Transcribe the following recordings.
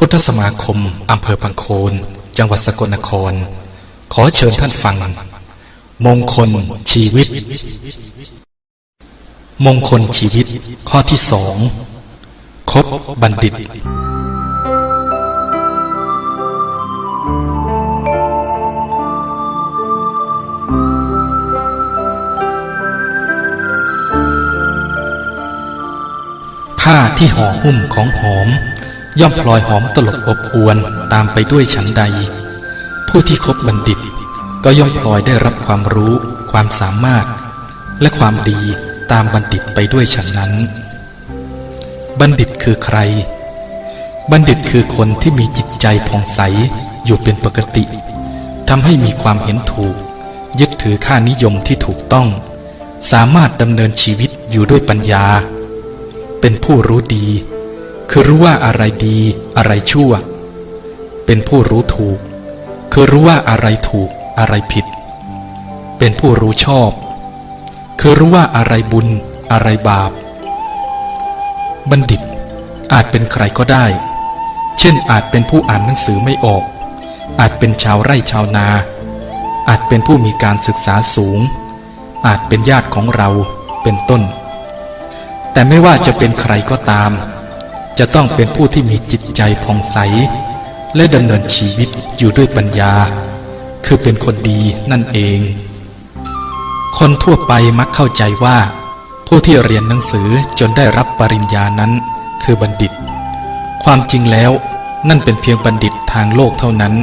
พุทธสมาคมอำเภอพังโคนจังหวัดสกลนครขอเชิญท่านฟังมงคลชีวิตมงคลชีวิตข้อที่2คบบัณฑิตผ้าที่ห่อหุ้มของหอมย่อมพลอยหอมตลบอบอวนตามไปด้วยฉันใดผู้ที่คบบัณฑิตก็ย่อมพลอยได้รับความรู้ความสามารถและความดีตามบัณฑิตไปด้วยฉันนั้นบัณฑิตคือใครบัณฑิตคือคนที่มีจิตใจผ่องใสอยู่เป็นปกติทำให้มีความเห็นถูกยึดถือค่านิยมที่ถูกต้องสามารถดำเนินชีวิตอยู่ด้วยปัญญาเป็นผู้รู้ดีคือรู้ว่าอะไรดีอะไรชั่วเป็นผู้รู้ถูกคือรู้ว่าอะไรถูกอะไรผิดเป็นผู้รู้ชอบคือรู้ว่าอะไรบุญอะไรบาปบัณฑิตอาจเป็นใครก็ได้เช่นอาจเป็นผู้อ่านหนังสือไม่ออกอาจเป็นชาวไร่ชาวนาอาจเป็นผู้มีการศึกษาสูงอาจเป็นญาติของเราเป็นต้นแต่ไม่ว่าจะเป็นใครก็ตามจะต้องเป็นผู้ที่มีจิตใจผ่องใสและดำเนินชีวิตอยู่ด้วยปัญญาคือเป็นคนดีนั่นเองคนทั่วไปมักเข้าใจว่าผู้ที่เรียนหนังสือจนได้รับปริญญานั้นคือบัณฑิตความจริงแล้วนั่นเป็นเพียงบัณฑิตทางโลกเท่านั้น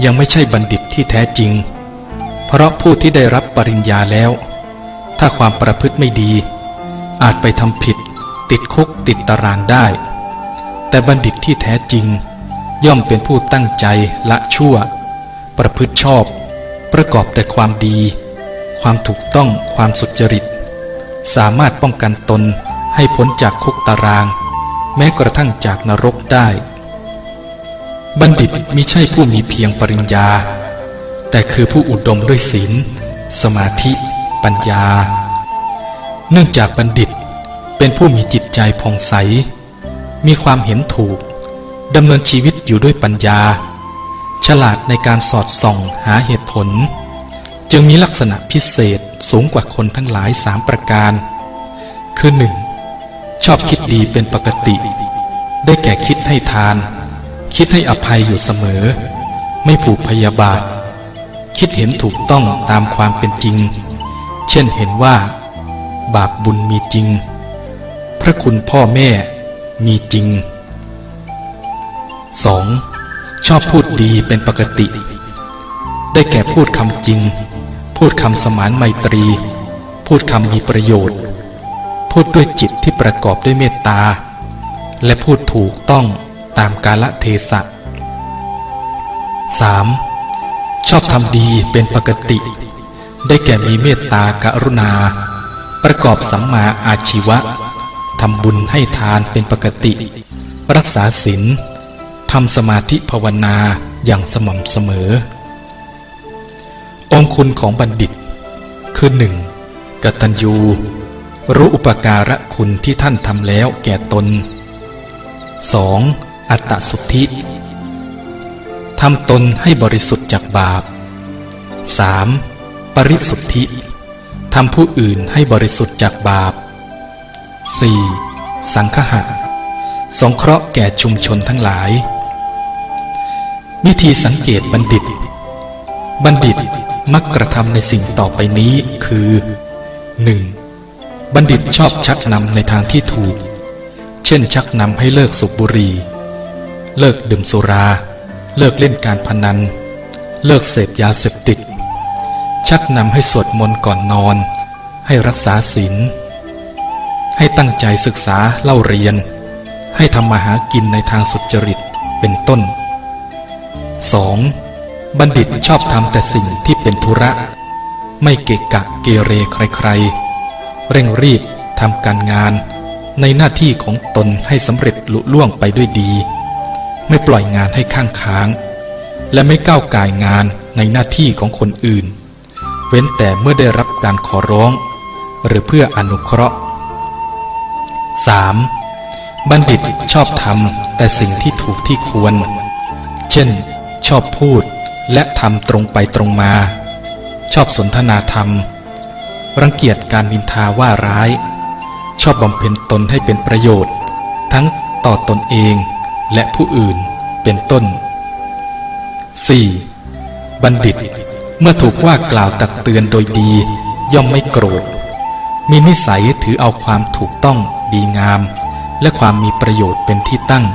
ยังไม่ใช่บัณฑิตที่แท้จริงเพราะผู้ที่ได้รับปริญญาแล้วถ้าความประพฤติไม่ดีอาจไปทำผิดติดคุกติดตารางได้แต่บัณฑิตที่แท้จริงย่อมเป็นผู้ตั้งใจละชั่วประพฤติชอบประกอบแต่ความดีความถูกต้องความสุจริตสามารถป้องกันตนให้พ้นจากคุกตารางแม้กระทั่งจากนรกได้บัณฑิตมิใช่ผู้มีเพียงปริญญาแต่คือผู้อุดมด้วยศีลสมาธิปัญญาเนื่องจากบัณฑิตเป็นผู้มีจิตใจผ่องใสมีความเห็นถูกดำเนินชีวิตอยู่ด้วยปัญญาฉลาดในการสอดส่องหาเหตุผลจึงมีลักษณะพิเศษสูงกว่าคนทั้งหลาย3ประการคือ 1. ชอบคิดดีเป็นปกติได้แก่คิดให้ทานคิดให้อภัยอยู่เสมอไม่ผูกพยาบาทคิดเห็นถูกต้องตามความเป็นจริงเช่นเห็นว่าบาปบุญมีจริงพระคุณพ่อแม่มีจริง 2. ชอบพูดดีเป็นปกติได้แก่พูดคำจริงพูดคำสมานไมตรีพูดคำมีประโยชน์พูดด้วยจิตที่ประกอบด้วยเมตตาและพูดถูกต้องตามกาลเทศะ 3. ชอบทำดีเป็นปกติได้แก่มีเมตตากรุณาประกอบสัมมาอาชีวะทำบุญให้ทานเป็นปกติรักษาศีลทำสมาธิภาวนาอย่างสม่ำเสมอองค์คุณของบัณฑิตคือ 1. กตัญญูรู้อุปการะคุณที่ท่านทำแล้วแก่ตน 2. อัตตสุทธิทำตนให้บริสุทธิ์จากบาป 3. ปริสุทธิทำผู้อื่นให้บริสุทธิ์จากบาป 4. สังฆะสงเคราะห์แก่ชุมชนทั้งหลายวิธีสังเกตบัณฑิตมักกระทำในสิ่งต่อไปนี้คือ 1. บัณฑิตชอบชักนำในทางที่ถูกเช่นชักนำให้เลิกสูบบุหรี่เลิกดื่มสุราเลิกเล่นการพนันเลิกเสพยาเสพติดชักนำให้สวดมนต์ก่อนนอนให้รักษาศีลให้ตั้งใจศึกษาเล่าเรียนให้ทำมาหากินในทางสุจริตเป็นต้น 2. บัณฑิตชอบทำแต่สิ่งที่เป็นธุระไม่เกะกะเกเรใครๆเร่งรีบทำการงานในหน้าที่ของตนให้สำเร็จลุล่วงไปด้วยดีไม่ปล่อยงานให้ข้างค้างและไม่ก้าวก่ายงานในหน้าที่ของคนอื่นเว้นแต่เมื่อได้รับการขอร้องหรือเพื่ออนุเคราะห์ 3. บัณฑิตชอบทำแต่สิ่งที่ถูกที่ควรเช่นชอบพูดและทำตรงไปตรงมาชอบสนทนาธรรมรังเกียจการนินทาว่าร้ายชอบบำเพ็ญตนให้เป็นประโยชน์ทั้งต่อตนเองและผู้อื่นเป็นต้น 4. บัณฑิตเมื่อถูกว่ากล่าวตักเตือนโดยดีย่อมไม่โกรธมีนิสัยถือเอาความถูกต้องดีงามและความมีประโยชน์เป็นที่ตั้ง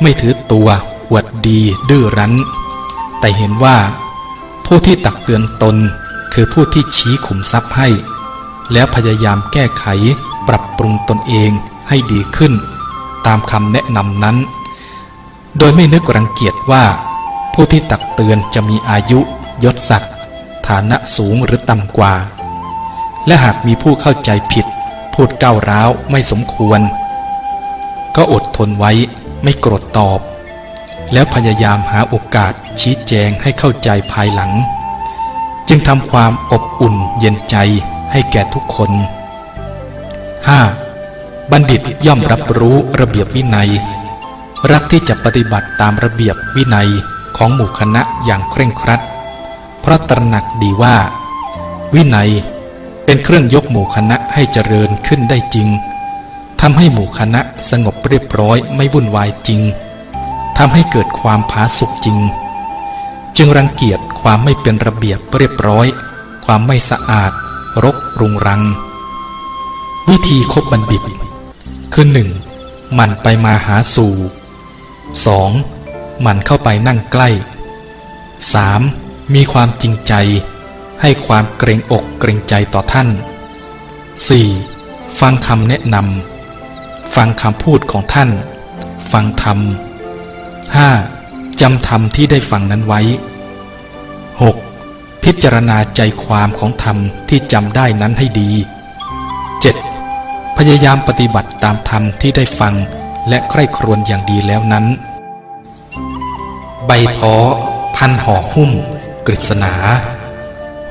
ไม่ถือตัวอวดดีดื้อรั้นแต่เห็นว่าผู้ที่ตักเตือนตนคือผู้ที่ชี้ขุมทรัพย์ให้แล้วพยายามแก้ไขปรับปรุงตนเองให้ดีขึ้นตามคำแนะนำนั้นโดยไม่นึกรังเกียจว่าผู้ที่ตักเตือนจะมีอายุยศศักดิ์ฐานะสูงหรือต่ำกว่าและหากมีผู้เข้าใจผิดพูดก้าวร้าวไม่สมควรก็อดทนไว้ไม่โกรธตอบแล้วพยายามหาโอกาสชี้แจงให้เข้าใจภายหลังจึงทำความอบอุ่นเย็นใจให้แก่ทุกคน 5. บัณฑิตย่อมรับรู้ระเบียบวินัยรักที่จะปฏิบัติตามระเบียบวินัยของหมู่คณะอย่างเคร่งครัดเพราะตระหนักดีว่าวินัยเป็นเครื่องยกหมู่คณะให้เจริญขึ้นได้จริงทำให้หมู่คณะสงบเรียบร้อยไม่วุ่นวายจริงทำให้เกิดความผาสุกจริงจึงรังเกียจความไม่เป็นระเบียบเรียบร้อยความไม่สะอาดรกรุงรังวิธีคบบัณฑิตคือ 1. หมั่นไปมาหาสู่ 2. หมั่นเข้าไปนั่งใกล้ 3. มีความจริงใจให้ความเกรงอกเกรงใจต่อท่าน 4. ฟังคำแนะนำฟังคำพูดของท่านฟังธรรม 5. จำธรรมที่ได้ฟังนั้นไว้ 6. พิจารณาใจความของธรรมที่จำได้นั้นให้ดี 7. พยายามปฏิบัติตามธรรมที่ได้ฟังและใคร่ครวญอย่างดีแล้วนั้นใบเพาะพันห่อหุ้มกฤษณา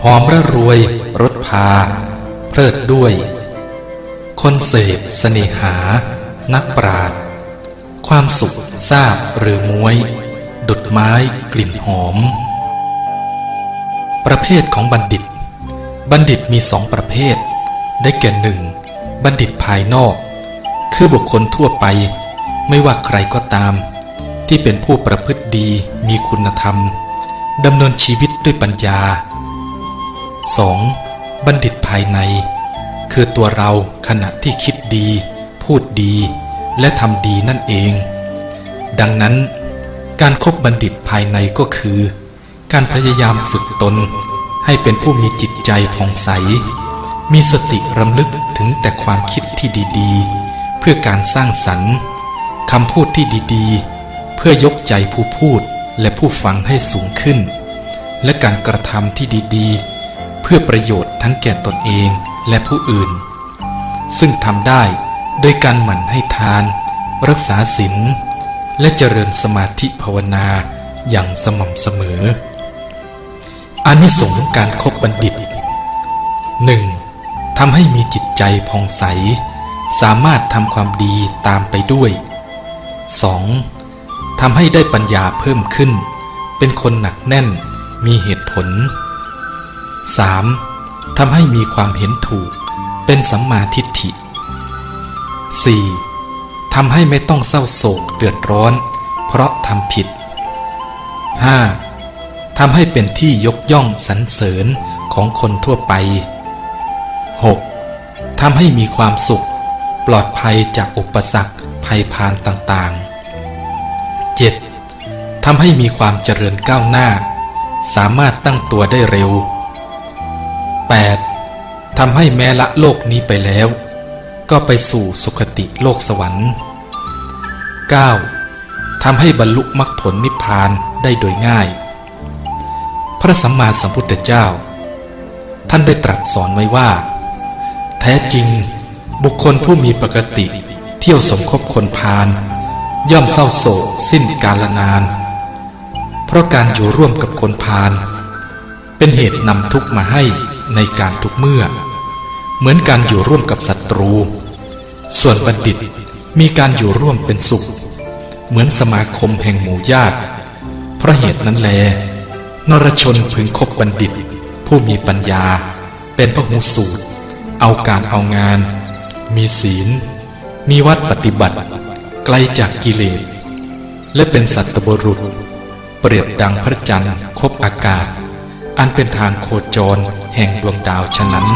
หอมระรวยรสพาเพลิดด้วยคนเสพเสน่หานักปราชญ์ความสุขทราบหรือม้วยดุจไม้กลิ่นหอมประเภทของบัณฑิตบัณฑิตมีสองประเภทได้แก่ 1. บัณฑิตภายนอกคือบุคคลทั่วไปไม่ว่าใครก็ตามที่เป็นผู้ประพฤติดีมีคุณธรรมดำเนินชีวิตด้วยปัญญา 2. บัณฑิตภายในคือตัวเราขณะที่คิดดีพูดดีและทำดีนั่นเองดังนั้นการคบบัณฑิตภายในก็คือการพยายามฝึกตนให้เป็นผู้มีจิตใจผ่องใสมีสติรำลึกถึงแต่ความคิดที่ดีๆเพื่อการสร้างสรรค์คำพูดที่ดีๆเพื่อยกใจผู้พูดและผู้ฟังให้สูงขึ้นและการกระทำที่ดีๆเพื่อประโยชน์ทั้งแก่ตนเองและผู้อื่นซึ่งทำได้โดยการหมั่นให้ทานรักษาศีลและเจริญสมาธิภาวนาอย่างสม่ำเสมออานิสงส์การคบบัณฑิต 1. ทำให้มีจิตใจผ่องใสสามารถทำความดีตามไปด้วย 2. ทำให้ได้ปัญญาเพิ่มขึ้นเป็นคนหนักแน่นมีเหตุผล 3. ทำให้มีความเห็นถูกเป็นสัมมาทิฏฐิ 4. ทำให้ไม่ต้องเศร้าโศกเดือดร้อนเพราะทำผิด 5. ทำให้เป็นที่ยกย่องสรรเสริญของคนทั่วไป 6. ทำให้มีความสุขปลอดภัยจากอุปสรรคภัยพานต่างๆ 7. ทำให้มีความเจริญก้าวหน้าสามารถตั้งตัวได้เร็ว 8. ทำให้แม้ละโลกนี้ไปแล้วก็ไปสู่สุคติโลกสวรรค์ 9. ทำให้บรรลุมรรคผลนิพพานได้โดยง่ายพระสัมมาสัมพุทธเจ้าท่านได้ตรัสสอนไว้ว่าแท้จริงบุคคลผู้มีปกติเที่ยวสมคบคนพาลย่อมเศร้าโศกสิ้นกาลนานเพราะการอยู่ร่วมกับคนพาลเป็นเหตุนำทุกข์มาให้ในการทุกเมื่อเหมือนการอยู่ร่วมกับศัตรูส่วนบัณฑิต มีการอยู่ร่วมเป็นสุขเหมือนสมาคมแห่งหมู่ญาติเพราะเหตุนั้นแลนรชนพึงคบบัณฑิตผู้มีปัญญาเป็นพหูสูตรเอาการเอางานมีศีลมีวัดปฏิบัติไกลจากกิเลสและเป็นสัตบุรุษเปรียบดังพระจันทร์คบอากาศอันเป็นทางโคจรแห่งดวงดาวฉะนั้น